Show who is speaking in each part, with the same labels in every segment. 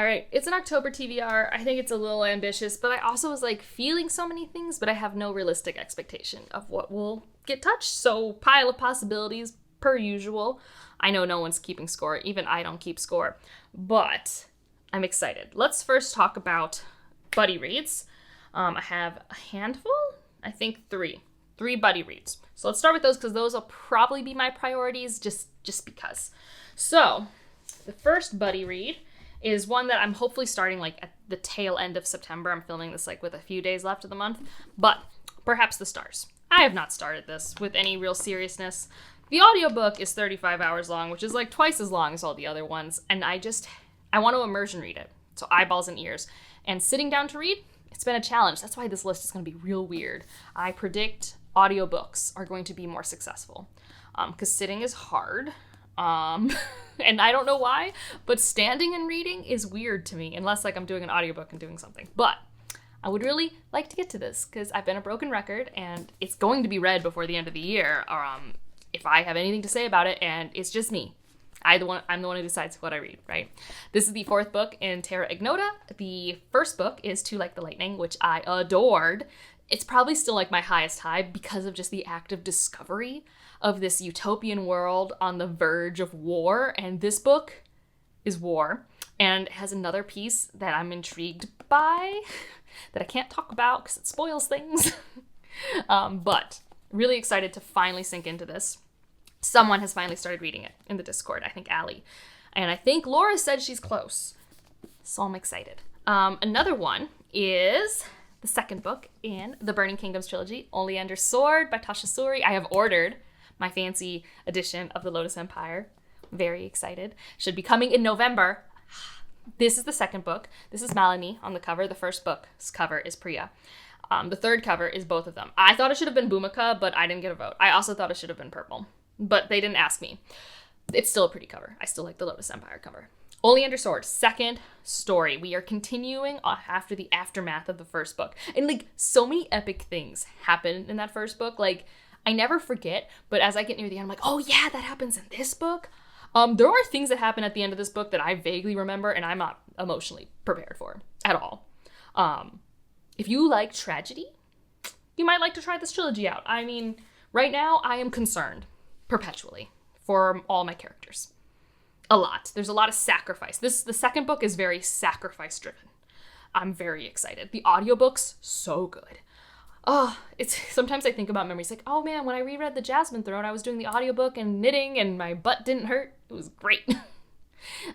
Speaker 1: All right, it's an October TBR. I think it's a little ambitious, but I also was like feeling so many things, but I have no realistic expectation of what will get touched. So pile of possibilities per usual. I know no one's keeping score. Even I don't keep score, but I'm excited. Let's first talk about buddy reads. I have a handful, I think three buddy reads. So let's start with those because those will probably be my priorities just because. So the first buddy read is one that I'm hopefully starting like at the tail end of September. I'm filming this like with a few days left of the month, but Perhaps the Stars. I have not started this with any real seriousness. The audiobook is 35 hours long, which is like twice as long as all the other ones, and I want to immersion read it. So eyeballs and ears. And sitting down to read, it's been a challenge. That's why this list is going to be real weird. I predict audiobooks are going to be more successful because sitting is hard. And I don't know why, but standing and reading is weird to me, unless like I'm doing an audiobook and doing something. But I would really like to get to this because I've been a broken record and it's going to be read before the end of the year. If I have anything to say about it, and it's just me. I'm the one who decides what I read, right? This is the fourth book in Terra Ignota. The first book is To Like the Lightning, which I adored. It's probably still like my highest high because of just the act of discovery of this utopian world on the verge of war. And this book is war and has another piece that I'm intrigued by that I can't talk about because it spoils things. But really excited to finally sink into this. Someone has finally started reading it in the Discord. I think Allie. And I think Laura said she's close. So I'm excited. Another one is the second book in the Burning Kingdoms trilogy, Only Under Sword by Tasha Suri. I have ordered my fancy edition of the Lotus Empire. Very excited. Should be coming in November. This is the second book. This is Melanie on the cover. The first book's cover is Priya. The third cover is both of them. I thought it should have been Bhumika, but I didn't get a vote. I also thought it should have been purple, but they didn't ask me. It's still a pretty cover. I still like the Lotus Empire cover. Only Under Sword, second story. We are continuing after the aftermath of the first book. And like so many epic things happen in that first book. Like I never forget, but as I get near the end, I'm like, oh yeah, that happens in this book. There are things that happen at the end of this book that I vaguely remember and I'm not emotionally prepared for at all. If you like tragedy, you might like to try this trilogy out. I mean, right now I am concerned perpetually for all my characters. A lot. There's a lot of sacrifice. The second book is very sacrifice driven. I'm very excited. The audiobook's so good. It's sometimes I think about memories like, oh man, when I reread The Jasmine Throne, I was doing the audiobook and knitting and my butt didn't hurt. It was great.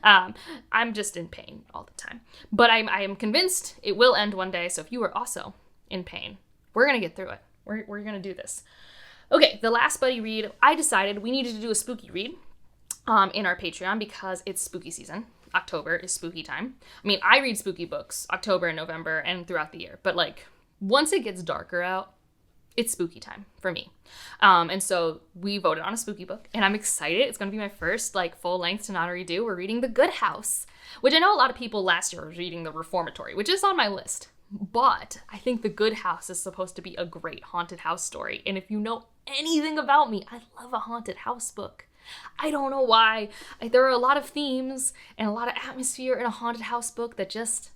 Speaker 1: I'm just in pain all the time. But I am convinced it will end one day. So if you are also in pain, we're going to get through it. We're going to do this. Okay, the last buddy read, I decided we needed to do a spooky read in our Patreon because it's spooky season. October is spooky time. I mean, I read spooky books October and November and throughout the year. But like, once it gets darker out, it's spooky time for me. And so we voted on a spooky book and I'm excited. It's going to be my first like full length to not redo. We're reading The Good House, which I know a lot of people last year were reading The Reformatory, which is on my list. But I think The Good House is supposed to be a great haunted house story. And if you know anything about me, I love a haunted house book. I don't know why. There are a lot of themes and a lot of atmosphere in a haunted house book that just,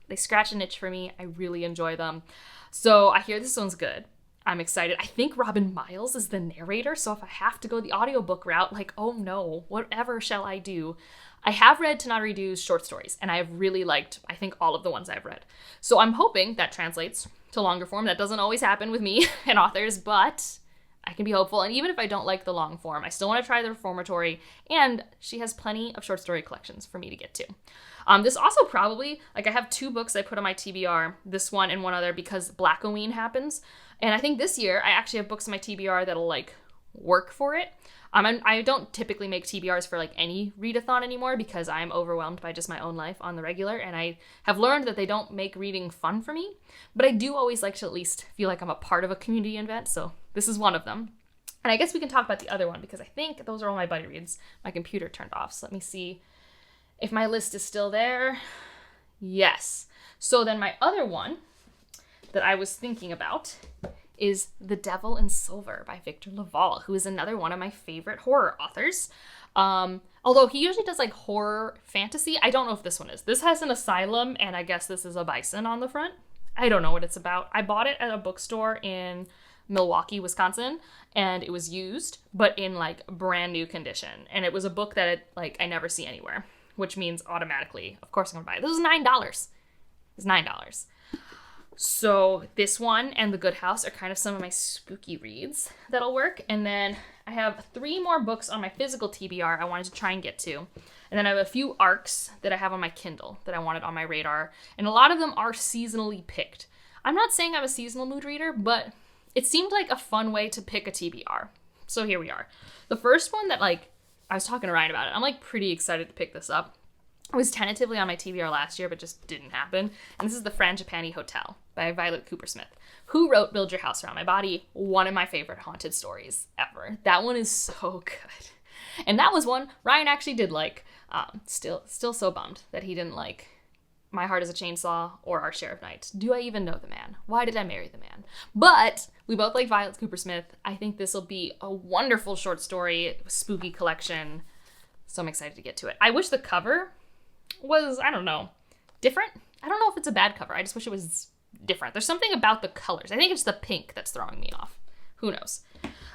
Speaker 1: they scratch an itch for me. I really enjoy them. So I hear this one's good. I'm excited. I think Robin Miles is the narrator, so if I have to go the audiobook route, like, oh no, whatever shall I do? I have read Tanari Du's short stories, and I have really liked, I think, all of the ones I've read. So I'm hoping that translates to longer form. That doesn't always happen with me and authors, but I can be hopeful. And even if I don't like the long form, I still want to try the Reformatory, and she has plenty of short story collections for me to get to. This also probably, like I have two books I put on my TBR, this one and one other, because Blackoween happens. And I think this year I actually have books on my TBR that'll like work for it. I don't typically make TBRs for like any readathon anymore because I'm overwhelmed by just my own life on the regular. And I have learned that they don't make reading fun for me, but I do always like to at least feel like I'm a part of a community event. So this is one of them. And I guess we can talk about the other one because I think those are all my buddy reads. My computer turned off. So let me see if my list is still there. Yes. So then my other one that I was thinking about is The Devil in Silver by Victor Laval, who is another one of my favorite horror authors. Although he usually does like horror fantasy. I don't know if this one is. This has an asylum, and I guess this is a bison on the front. I don't know what it's about. I bought it at a bookstore in Milwaukee, Wisconsin, and it was used, but in like brand new condition. And it was a book that I never see anywhere, which means automatically, of course I'm gonna buy it. This was $9. It's $9. So this one and The Good House are kind of some of my spooky reads that'll work. And then I have 3 more books on my physical TBR I wanted to try and get to. And then I have a few ARCs that I have on my Kindle that I wanted on my radar. And a lot of them are seasonally picked. I'm not saying I'm a seasonal mood reader, but it seemed like a fun way to pick a TBR. So here we are. The first one that I was talking to Ryan about it. I'm pretty excited to pick this up. It was tentatively on my TBR last year, but just didn't happen. And this is The Frangipani Hotel by Violet Cooper-Smith, who wrote Build Your House Around My Body, one of my favorite haunted stories ever. That one is so good. And that was one Ryan actually did like. Still so bummed that he didn't like My Heart is a Chainsaw or Our Share of Night. Do I even know the man? Why did I marry the man? But we both like Violet Cooper-Smith. I think this will be a wonderful short story, spooky collection. So I'm excited to get to it. I wish the cover was, I don't know, different. I don't know if it's a bad cover. I just wish it was different. There's something about the colors. I think it's the pink that's throwing me off. Who knows?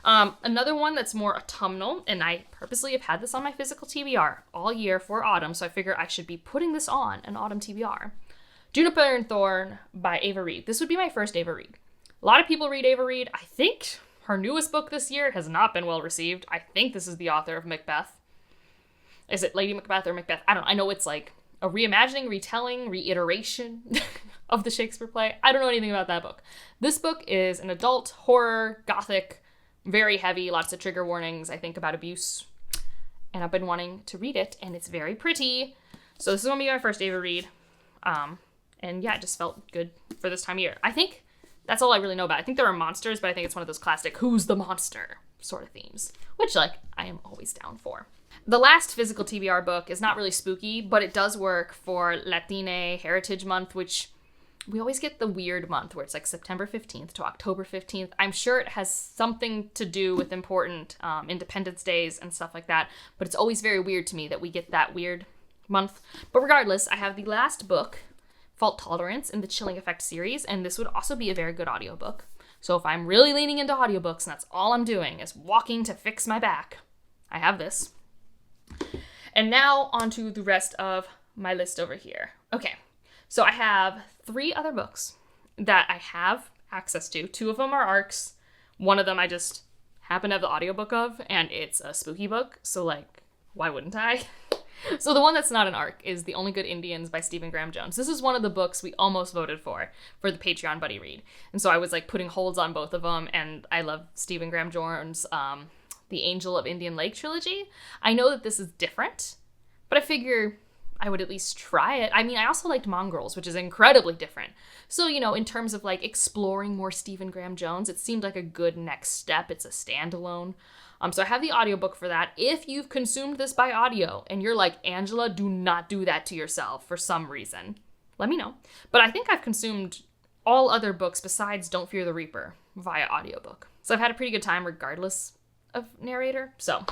Speaker 1: Another one that's more autumnal, and I purposely have had this on my physical TBR all year for autumn, so I figure I should be putting this on an autumn TBR. Juniper and Thorn by Ava Reid. This would be my first Ava Reid. A lot of people read Ava Reid. I think her newest book this year has not been well received. I think this is the author of Macbeth. Is it Lady Macbeth or Macbeth? I don't know. I know it's like a reimagining, retelling, reiteration of the Shakespeare play. I don't know anything about that book. This book is an adult horror, gothic, very heavy, lots of trigger warnings, I think, about abuse. And I've been wanting to read it, and it's very pretty. So this is going to be my first Ava Reid. And yeah, it just felt good for this time of year. I think that's all I really know about it. I think there are monsters, but I think it's one of those classic who's the monster sort of themes, which I am always down for. The last physical TBR book is not really spooky, but it does work for Latine Heritage Month, which we always get the weird month where it's like September 15th to October 15th. I'm sure it has something to do with important Independence Days and stuff like that, but it's always very weird to me that we get that weird month. But regardless, I have the last book, Fault Tolerance, in the Chilling Effect series, and this would also be a very good audiobook. So if I'm really leaning into audiobooks and that's all I'm doing is walking to fix my back, I have this. And now onto the rest of my list over here. Okay, so I have 3 other books that I have access to. 2 of them are ARCs. One of them I just happen to have the audiobook of, and it's a spooky book, so why wouldn't I? So the one that's not an ARC is The Only Good Indians by Stephen Graham Jones. This is one of the books we almost voted for the Patreon buddy read. And so I was putting holds on both of them, and I love Stephen Graham Jones' The Angel of Indian Lake trilogy. I know that this is different, but I figure I would at least try it. I mean, I also liked Mongrels, which is incredibly different. So, in terms of exploring more Stephen Graham Jones, it seemed like a good next step. It's a standalone. So I have the audiobook for that. If you've consumed this by audio and you're like, Angela, do not do that to yourself for some reason, let me know. But I think I've consumed all other books besides Don't Fear the Reaper via audiobook. So I've had a pretty good time regardless of narrator. So,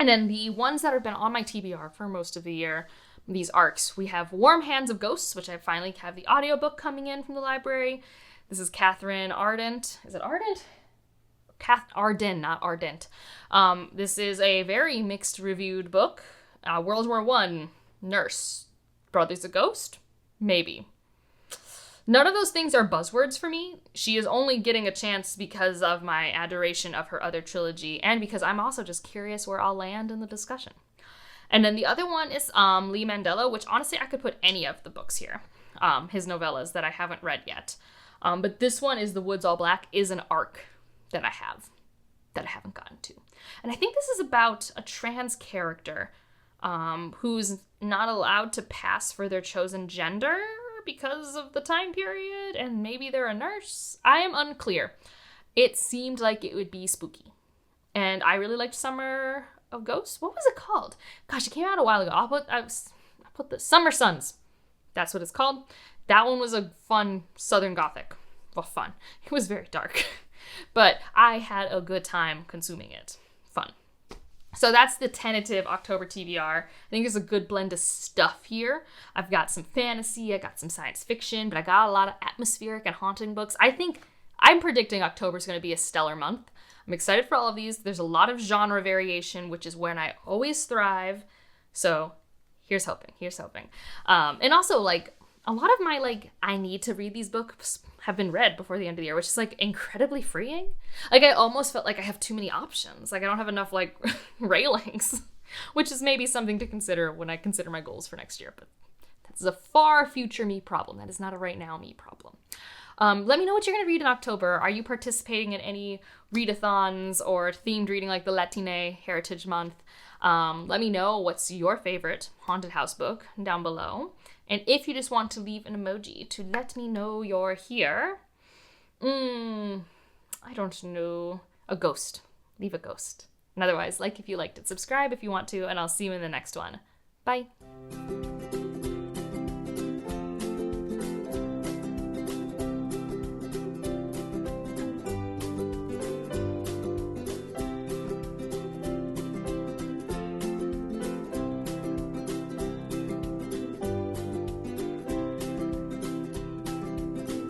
Speaker 1: and then the ones that have been on my TBR for most of the year, these ARCs, we have Warm Hands of Ghosts, which I finally have the audiobook coming in from the library. This is Catherine Ardent. Is it Ardent? Arden, not Ardent. This is a very mixed reviewed book. World War I, nurse. Brother's a ghost? Maybe. None of those things are buzzwords for me. She is only getting a chance because of my adoration of her other trilogy, and because I'm also just curious where I'll land in the discussion. And then the other one is Lee Mandela, which honestly I could put any of the books here. His novellas that I haven't read yet. But this one is The Woods All Black, is an ARC that I haven't gotten to. And I think this is about a trans character who's not allowed to pass for their chosen gender because of the time period, and maybe they're a nurse. I am unclear. It seemed like it would be spooky. And I really liked Summer of Ghosts. What was it called? Gosh, it came out a while ago. I put the Summer Suns. That's what it's called. That one was a fun Southern Gothic. Well, fun. It was very dark. But I had a good time consuming it. Fun. So that's the tentative October TBR. I think there's a good blend of stuff here. I've got some fantasy, I got some science fiction, but I got a lot of atmospheric and haunting books. I'm predicting October is going to be a stellar month. I'm excited for all of these. There's a lot of genre variation, which is when I always thrive. So here's hoping. And also, like, a lot of my, like, I need to read these books have been read before the end of the year, which is, like, incredibly freeing. Like, I almost felt like I have too many options. Like, I don't have enough, like, railings, which is maybe something to consider when I consider my goals for next year. But that's a far future me problem. That is not a right now me problem. Let me know what you're going to read in October. Are you participating in any readathons or themed reading like the Latine Heritage Month? Let me know what's your favorite haunted house book down below. And if you just want to leave an emoji to let me know you're here, I don't know, a ghost. Leave a ghost. And otherwise, like if you liked it, subscribe if you want to, and I'll see you in the next one. Bye.